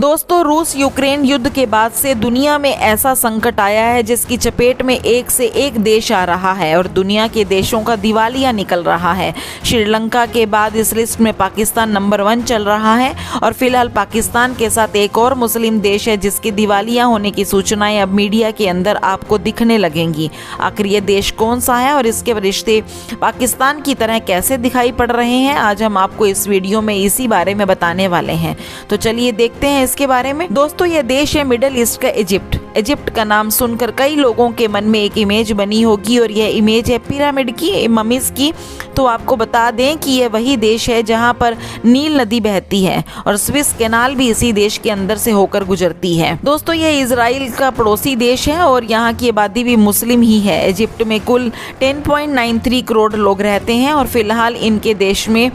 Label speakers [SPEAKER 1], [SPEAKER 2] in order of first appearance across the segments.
[SPEAKER 1] दोस्तों, रूस यूक्रेन युद्ध के बाद से दुनिया में ऐसा संकट आया है जिसकी चपेट में एक से एक देश आ रहा है और दुनिया के देशों का दिवालिया निकल रहा है। श्रीलंका के बाद इस लिस्ट में पाकिस्तान नंबर 1 चल रहा है और फिलहाल पाकिस्तान के साथ एक और मुस्लिम देश है जिसके दिवालिया होने की सूचनाएं अब मीडिया के अंदर आपको दिखने लगेंगी। आखिर ये देश कौन सा है और इसके रिश्ते पाकिस्तान की तरह कैसे दिखाई पड़ रहे हैं, आज हम आपको इस वीडियो में इसी बारे में बताने वाले हैं। तो चलिए देखते हैं इसके बारे में। दोस्तों, यह देश है मिडिल ईस्ट का इजिप्ट। इजिप्ट का नाम सुनकर कई लोगों के मन में एक इमेज बनी होगी और यह इमेज है पिरामिड की, ममीज की। तो आपको बता दें कि यह वही देश है जहां पर नील नदी बहती है और स्विस कैनाल भी इसी देश के अंदर से होकर गुजरती है। दोस्तों, यह इजराइल का पड़ोसी देश है और यहाँ की आबादी भी मुस्लिम ही है। इजिप्ट में कुल 10.93 करोड़ लोग रहते हैं और फिलहाल इनके देश में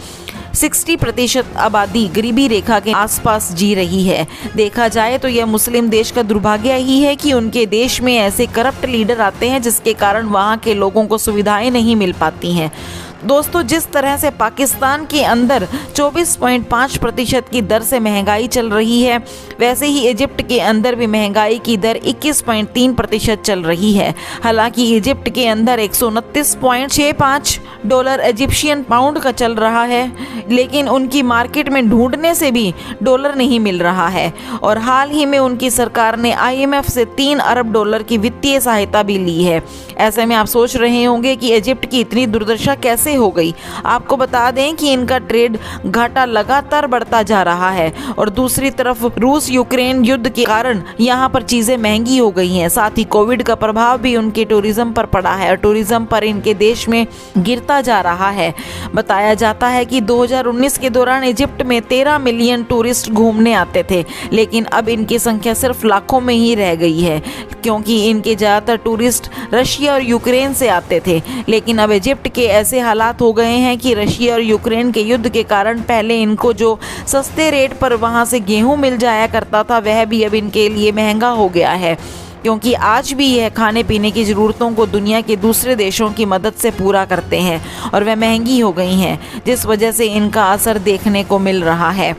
[SPEAKER 1] 60% आबादी गरीबी रेखा के आसपास जी रही है। देखा जाए तो यह मुस्लिम देश का दुर्भाग्य ही है कि उनके देश में ऐसे करप्ट लीडर आते हैं जिसके कारण वहां के लोगों को सुविधाएं नहीं मिल पाती हैं। दोस्तों, जिस तरह से पाकिस्तान के अंदर 24.5% की दर से महंगाई चल रही है, वैसे ही इजिप्ट के अंदर भी महंगाई की दर 21.3% चल रही है। हालांकि इजिप्ट के अंदर $129.65 इजिप्शियन पाउंड का चल रहा है, लेकिन उनकी मार्केट में ढूंढने से भी डॉलर नहीं मिल रहा है और हाल ही में उनकी सरकार ने IMF से $3 अरब की वित्तीय सहायता भी ली है। ऐसे में आप सोच रहे होंगे कि इजिप्ट की इतनी दुर्दशा कैसे हो गई। आपको बता दें कि इनका ट्रेड घाटा लगातार बढ़ता जा रहा है और दूसरी तरफ रूस यूक्रेन युद्ध के कारण यहाँ पर चीजें महंगी हो गई हैं। साथ ही कोविड का प्रभाव भी उनके टूरिज्म पर पड़ा है और टूरिज्म पर इनके देश में गिरता जा रहा है। बताया जाता है कि 2019 के दौरान इजिप्ट में 13 मिलियन टूरिस्ट घूमने आते थे, लेकिन अब इनकी संख्या सिर्फ लाखों में ही रह गई है क्योंकि इनके ज्यादातर टूरिस्ट रशिया और यूक्रेन से आते थे। लेकिन अब इजिप्ट के ऐसे हालात हो गए हैं कि रशिया और यूक्रेन के युद्ध के कारण पहले इनको जो सस्ते रेट पर वहां से गेहूं मिल जाया करता था, वह भी अब इनके लिए महंगा हो गया है क्योंकि आज भी यह खाने पीने की ज़रूरतों को दुनिया के दूसरे देशों की मदद से पूरा करते हैं और वह महंगी हो गई हैं, जिस वजह से इनका असर देखने को मिल रहा है।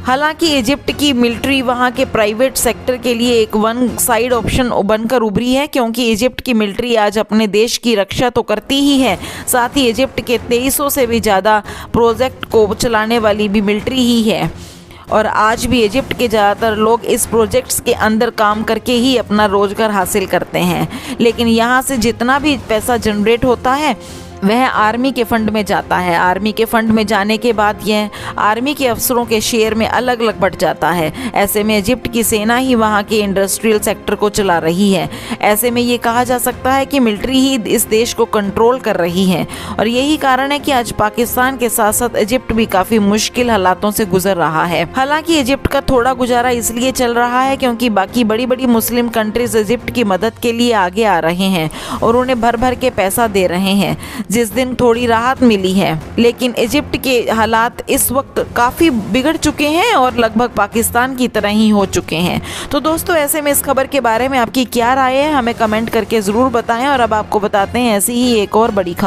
[SPEAKER 1] हालांकि इजिप्ट की मिलिट्री वहां के प्राइवेट सेक्टर के लिए एक वन साइड ऑप्शन बनकर उभरी है क्योंकि इजिप्ट की मिलिट्री आज अपने देश की रक्षा तो करती ही है, साथ ही इजिप्ट के 2300 से भी ज़्यादा प्रोजेक्ट को चलाने वाली भी मिलिट्री ही है और आज भी इजिप्ट के ज़्यादातर लोग इस प्रोजेक्ट्स के अंदर काम करके ही अपना रोजगार हासिल करते हैं। लेकिन यहाँ से जितना भी पैसा जनरेट होता है वह आर्मी के फंड में जाता है। आर्मी के फंड में जाने के बाद यह आर्मी के अफसरों के शेयर में अलग अलग बट जाता है। ऐसे में इजिप्ट की सेना ही वहां के इंडस्ट्रियल सेक्टर को चला रही है। ऐसे में ये कहा जा सकता है कि मिलिट्री ही इस देश को कंट्रोल कर रही है और यही कारण है कि आज पाकिस्तान के साथ साथ इजिप्ट भी काफ़ी मुश्किल हालातों से गुजर रहा है। हालांकि इजिप्ट का थोड़ा गुजारा इसलिए चल रहा है क्योंकि बाकी बड़ी बड़ी मुस्लिम कंट्रीज इजिप्ट की मदद के लिए आगे आ रहे हैं और उन्हें भर भर के पैसा दे रहे हैं, जिस दिन थोड़ी राहत मिली है। लेकिन इजिप्ट के हालात इस वक्त काफ़ी बिगड़ चुके हैं और लगभग पाकिस्तान की तरह ही हो चुके हैं। तो दोस्तों, ऐसे में इस खबर के बारे में आपकी क्या राय है, हमें कमेंट करके ज़रूर बताएं और अब आपको बताते हैं ऐसी ही एक और बड़ी खबर।